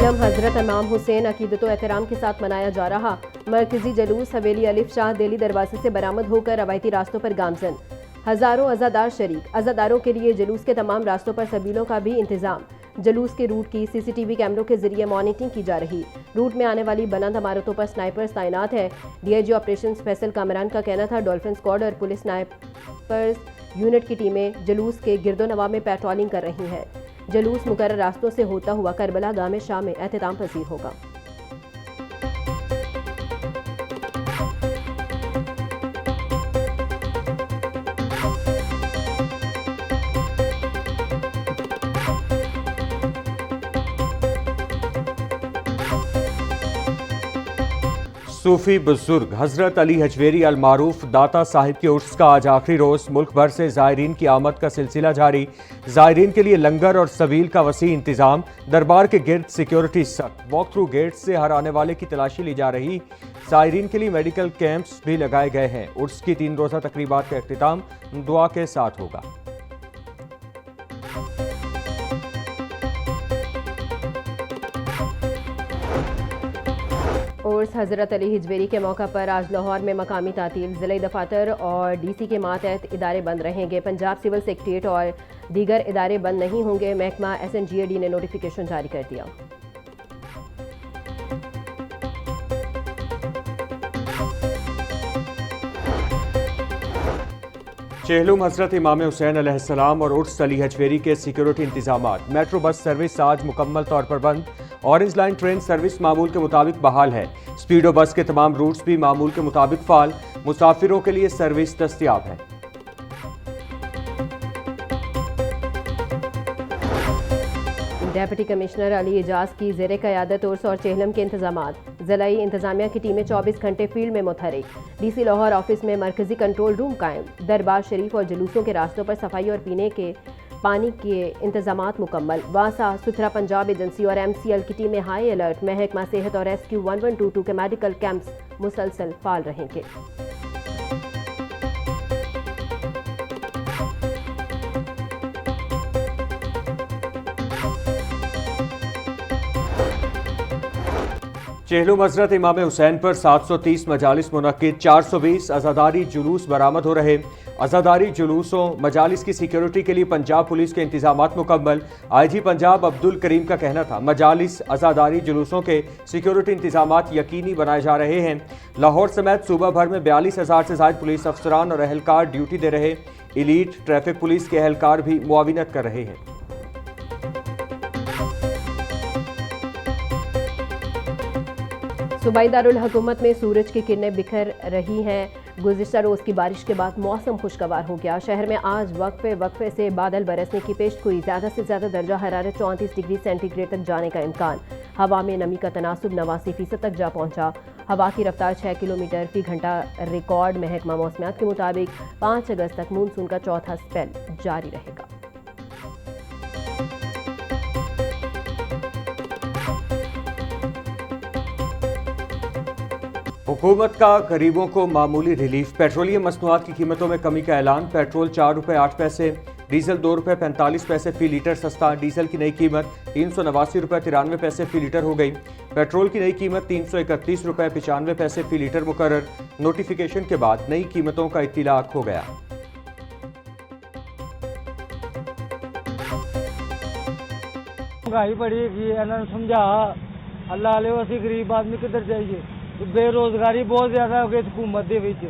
आलम हजरत इमाम हुसैन अकीदतो एहतराम के साथ मनाया जा रहा मरकजी जलूस हवेली अलिफ शाह दिल्ली दरवाजे से बरामद होकर रवायती रास्तों पर गामजन। हजारों अज़ादार शरीक। अज़ादारों के लिए जलूस के तमाम रास्तों पर सबीलों का भी इंतजाम। जलूस के रूट की सीसीटीवी कैमरों के जरिए मॉनिटरिंग की जा रही। रूट में आने वाली बुलंद इमारतों पर स्नाइपर्स तैनात है। डीआईजी ऑपरेशन फैसल कामरान का कहना था डॉल्फिन स्क्वाड और पुलिस स्नाइपर्स यूनिट की टीमें जलूस के गिरदोनवा में पेट्रोलिंग कर रही हैं। जलूस मुकर्रर रास्तों से होता हुआ करबला गाह में शाम में एहतमाम पसीर होगा। सूफी बुजुर्ग हजरत अली हजवेरी अल मारूफ दाता साहिब के उर्स का आज आखिरी रोज मुल्क भर से जायरीन की आमद का सिलसिला जारी। जायरीन के लिए लंगर और सबील का वसी इंतजाम। दरबार के गिर्द सिक्योरिटी सख्त। वॉक थ्रू गेट से हर आने वाले की तलाशी ली जा रही। जायरीन के लिए मेडिकल कैंप्स भी लगाए गए हैं। उर्स की 3 रोजा तकरीबात का इख्तिताम दुआ के साथ होगा। उर्स हजरत अली हिजवेरी के मौका पर आज लाहौर में मकामी तातील ज़िले दफातर और डीसी के मातहत इदारे बंद रहेंगे। पंजाब सिविल सेक्रेटेरिएट और दीगर इदारे बंद नहीं होंगे। महकमा SNGAD ने नोटिफिकेशन जारी कर दिया। चेहलुम हजरत इमाम हुसैन अलैहिस्सलाम और उर्स अली हजवेरी के सिक्योरिटी इंतजामात। मेट्रो बस सर्विस आज मुकम्मल तौर पर बंद। ऑरेंज लाइन ट्रेन सर्विस मामूल के मुताबिक बहाल है। स्पीडो बस के तमाम रूट्स भी मामूल के मुताबिक फाल। मुसाफिरों के लिए सर्विस दस्तयाब है। डेप्यूटी कमिश्नर अली एजाज की ज़ेरे क़यादत उर्स और चेहलम के इंतजामात। ज़िलाई इंतजामिया की टीमें 24 घंटे फील्ड में मुतहरिक। डीसी लाहौर ऑफिस में मरकजी कंट्रोल रूम कायम। दरबार शरीफ और जुलूसों के रास्तों पर सफाई और पीने के पानी के इंतजामात मुकम्मल। वासा सुथरा पंजाब एजेंसी और MCL की टीमें हाई अलर्ट। महकमा सेहत और SQ 1122 के मेडिकल कैंप्स मुसलसल फाल रहेंगे। चेहलुम हजरत इमाम हुसैन पर 730 मजालिस मुनक्किद। 420 अज़ादारी जुलूस बरामद हो रहे। अज़ादारी जुलूसों मजालिस की सिक्योरिटी के लिए पंजाब पुलिस के इंतजामात मुकम्मल। IG पंजाब अब्दुल करीम का कहना था मजालिस अज़ादारी जुलूसों के सिक्योरिटी इंतजामात यकीनी बनाए जा रहे हैं। लाहौर समेत सूबा भर में 42,000 से ज़ायद पुलिस अफसरान और अहलकार ड्यूटी दे रहे। इलीट ट्रैफिक पुलिस के अहलकार भी मुआविनत कर रहे हैं। सूबाई दारुल हुकूमत में सूरज की किरणें बिखर रही हैं। गुज़िश्ता रोज़ की बारिश के बाद मौसम खुशगवार हो गया। शहर में आज वक्फे से बादल बरसने की पेशगोई। ज़्यादा से ज़्यादा दर्जा हरारत 34 डिग्री सेंटीग्रेड तक जाने का इम्कान। हवा में नमी का तनासुब 89% तक जा पहुंचा। हवा की रफ्तार 6 किलोमीटर फी घंटा रिकॉर्ड। महकमा मौसमियात के मुताबिक 5 अगस्त तक मानसून का चौथा स्पेल जारी रहेगा। हुकूमत का गरीबों को मामूली रिलीफ। पेट्रोलियम मसनूआत की कीमतों में कमी का ऐलान। पेट्रोल 4 रुपये 8 पैसे, डीजल 2 रुपये 45 पैसे फी लीटर सस्ता। डीजल की नई कीमत 389 रुपये 93 पैसे फी लीटर हो गई। पेट्रोल की नई कीमत 331 रुपये 95 पैसे फी लीटर मुकर्रर। नोटिफिकेशन के बाद नई कीमतों का इत्तिलाक हो गया। महंगाई बढ़ी है, समझा अल्लाह असी गरीब आदमी किधर जाइए। बेरोजगारी बहुत ज्यादा हो गई हुकूमत के बीच।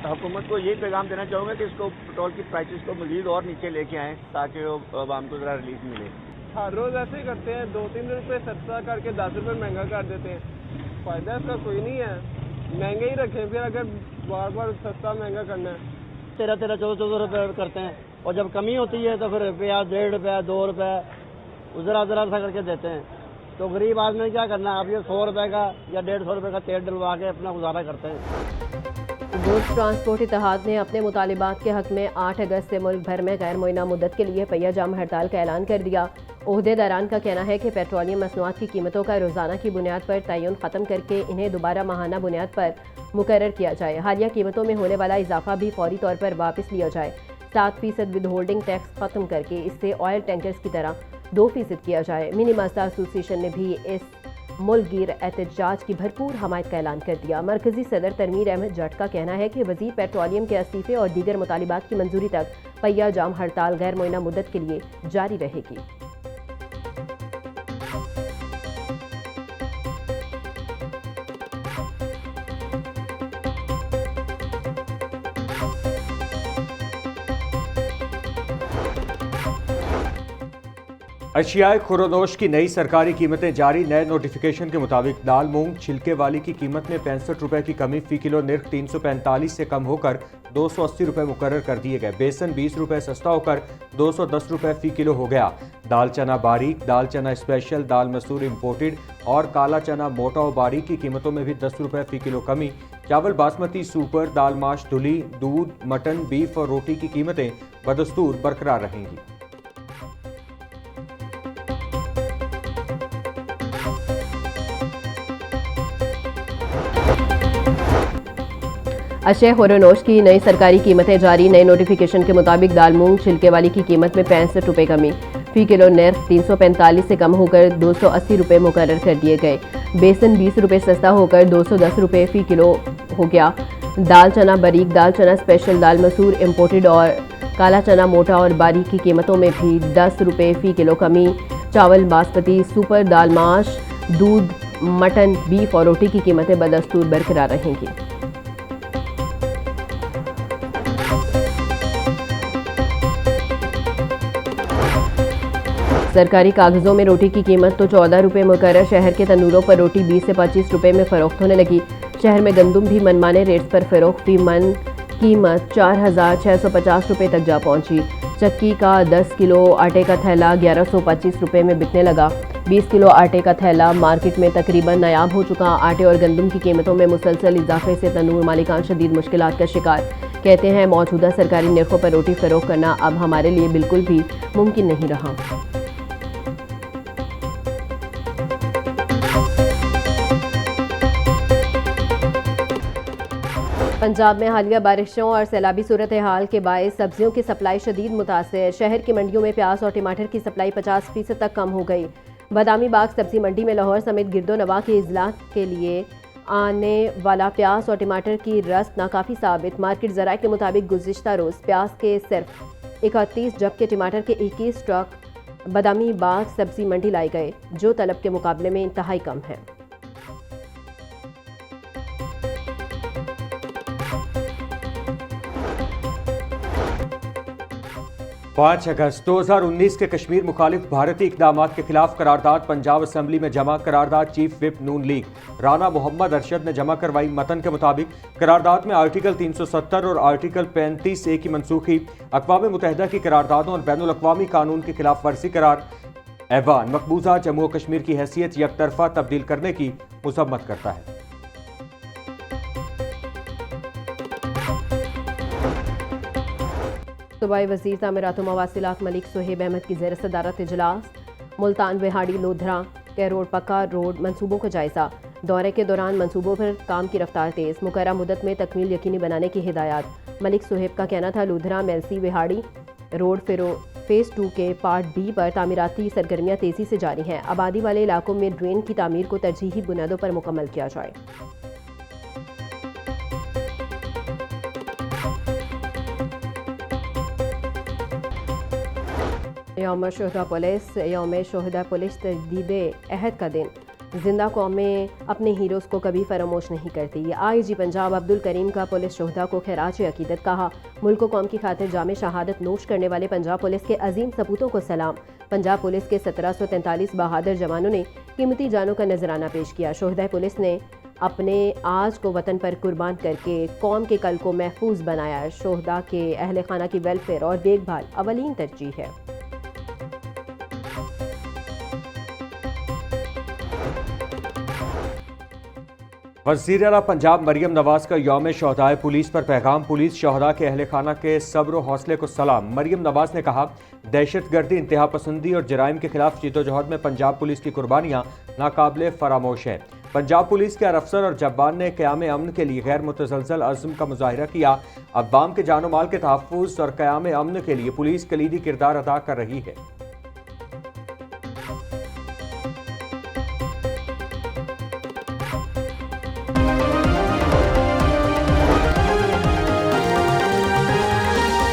हुकूमत को यही पैगाम देना चाहूँगा कि इसको पेट्रोल की प्राइसेस को मजीद और नीचे लेके आएँ ताकि आवाम को ज़रा रिलीफ मिले। हर रोज़ ऐसे ही करते हैं, 2-3 रुपये सस्ता करके 10 रुपये महंगा कर देते हैं। फ़ायदा इसका कोई नहीं है, महंगे ही रखें। फिर अगर बार बार सस्ता महंगा करना है 13-13, 14-14 रुपये करते हैं और जब कमी होती है तो फिर रुपया 1.5 रुपया 2 रुपये उजरा सा करके देते हैं। तो गरीब आदमी ने क्या करना है? अब ये 100 रुपये का या 150 रुपये का तेल डलवा के अपना गुजारा करते हैं। गुड्स ट्रांसपोर्ट इत्तेहाद ने अपने मुतालिबात के हक में 8 अगस्त से मुल्क भर में गैर मुअय्यना मुद्दत के लिए पहिया जाम हड़ताल का ऐलान कर दिया। ओहदेदारान का कहना है कि पेट्रोलियम मसनूआत की कीमतों का रोज़ाना की बुनियाद पर तयन ख़त्म करके इन्हें दोबारा माहाना बुनियाद पर मुकर्रर किया जाए। हालिया कीमतों में होने वाला इजाफा भी फौरी तौर पर वापस लिया जाए। 7% विद होल्डिंग टैक्स ख़त्म करके इससे ऑयल टैंकर्स की तरह 2% किया जाए। मिनी मास्टर एसोसिएशन ने भी इस मुल्कगीर एहतजाज की भरपूर हमायत का ऐलान कर दिया। मरकजी सदर तनवीर अहमद जट का कहना है कि वजीर पेट्रोलियम के इस्तीफे और दीगर मुतालिबात की मंजूरी तक पहिया जाम हड़ताल गैर मुअय्यना मुद्दत के लिए जारी रहेगी। अशियाए खुरोनोश की नई सरकारी कीमतें जारी। नए नोटिफिकेशन के मुताबिक दाल मूंग छिलके वाली की कीमत में 65 रुपए की कमी, फी किलो निर्ख 345 से कम होकर 280 रुपए मुकर्रर कर दिए गए। बेसन 20 रुपए सस्ता होकर 210 रुपए फी किलो हो गया। दाल चना बारीक, दाल चना स्पेशल, दाल मसूर इम्पोर्टेड और काला चना मोटा और बारीक की कीमतों में भी 10 रुपए फी किलो कमी। चावल बासमती सुपर, दाल माश धुली, दूध, मटन, बीफ और रोटी की कीमतें बदस्तूर बरकरार रहेंगी। अशय खुरोनोश की नई सरकारी कीमतें जारी। नए नोटिफिकेशन के मुताबिक दाल मूंग छिलके वाली की कीमत में 65 रुपए कमी, फी किलो निर्ख 345 से कम होकर 280 रुपए मुकर्रर कर दिए गए। बेसन 20 रुपए सस्ता होकर 210 रुपए फी किलो हो गया। दाल चना बारीक, दाल चना स्पेशल, दाल मसूर इम्पोर्टेड और काला चना मोटा और बारीक की कीमतों में भी 10 रुपए फी किलो कमी। चावल बासमती सुपर, दाल माश, दूध, मटन, बीफ और रोटी की कीमतें बदस्तूर बरकरार रहेंगी। सरकारी कागजों में रोटी की कीमत तो 14 रुपये मुकर्रर। शहर के तंदूरों पर रोटी 20 से 25 रुपये में फरोख्त होने लगी। शहर में गंदुम भी मनमाने रेट्स पर फरोख्त, फी मन कीमत 4,650 रुपये तक जा पहुंची। चक्की का 10 किलो आटे का थैला 1125 रुपये में बिकने लगा। 20 किलो आटे का थैला मार्केट में तकरीबन नायाब हो चुका। आटे और गंदुम की कीमतों में मुसलसल इजाफे से तंदूर मालिकान शदीद मुश्किलात का शिकार। कहते हैं मौजूदा सरकारी निर्खों पर रोटी फरोख्त करना अब हमारे लिए बिल्कुल भी मुमकिन नहीं रहा। पंजाब में हालिया बारिशों और सैलाबी सूरत हाल के बायस सब्जियों की सप्लाई शदीद मुतासर। शहर की मंडियों में प्याज और टमाटर की सप्लाई 50% तक कम हो गई। बादामी बाग सब्जी मंडी में लाहौर समेत गिरदो नवा के इजला के लिए आने वाला प्याज और टमाटर की रस्त नाकाफी साबित। मार्केट ज़राए के मुताबिक गुज़िश्ता रोज़ प्याज के सिर्फ 31 जबकि टमाटर के 21 ट्रक बादामी बाग सब्जी मंडी लाए गए, जो तलब के मुकाबले में इंतहाई कम है। 5 अगस्त 2019 के कश्मीर मुखालिफ भारतीय इक़दामात के खिलाफ करारदाद पंजाब असम्बली में जमा। करारदाद चीफ विप नून लीग राना मोहम्मद अरशद ने जमा करवाई। मतन के मुताबिक करारदाद में आर्टिकल 370 और आर्टिकल 35A की मनसूखी, अक़वाम मुत्तहिदा की करारदादों और बैनुल अक़वामी कानून की खिलाफ वर्जी करार। ऐवान मकबूजा जम्मू और कश्मीर की हैसियत यकतरफा तब्दील करने की मुसम्मत करता है। सूबाई वज़ीर तामीरात व मवासिलात मलिक सुहेब अहमद की ज़ेर सदारत इजलास। मुल्तान विहाड़ी लोधरा के रोड पक्का रोड मंसूबों का जायजा। दौरे के दौरान मंसूबों पर काम की रफ्तार तेज़, मुकर्रर मुद्दत में तकमील यकीनी बनाने की हिदायत। मलिक सुहेब का कहना था लोधरा मेलसी विहाड़ी रोड फेज़ 2 के पार्ट B पर तामीराती सरगर्मियाँ तेज़ी से जारी हैं। आबादी वाले इलाकों में ड्रेन की तामीर को तरजीही बुनियादों पर मुकम्मल किया जाए। यौम शुहदा पुलिस तजदीद अहद का दिन। जिंदा कौमें अपने हीरोज़ को कभी फरामोश नहीं करती। IG पंजाब अब्दुल करीम का पुलिस शुहदा को खैराज अकीदत कहा। मुल्क कौम की खातिर जामे शहादत नोश करने वाले पंजाब पुलिस के अजीम सपूतों को सलाम। पंजाब पुलिस के 1743 बहादुर जवानों ने कीमती जानों का नजराना पेश किया। शुहदा पुलिस ने अपने आज को वतन पर कुर्बान करके कौम के कल को महफूज बनाया। शुहदा के अहले खाना की वेलफेयर और देखभाल अवलीन तरजीह है। वज़ीर आला पंजाब मरियम नवाज का यौम शहदाए पुलिस पर पैगाम। पुलिस शहदा के अहले खाना के सब्र व हौसले को सलाम। मरियम नवाज ने कहा, दहशतगर्दी, इंतहा पसंदी और जराइम के खिलाफ जद्दोजहद में पंजाब पुलिस की कुर्बानियाँ नाकाबिले फरामोश हैं। पंजाब पुलिस के अफसर और जवान ने क़याम अमन के लिए गैर मुतज़लज़ल अज़्म का मुज़ाहिरा किया। अवाम के जान माल के तहफ़्फ़ुज़ और क़याम अमन के लिए पुलिस कलीदी किरदार अदा कर रही है।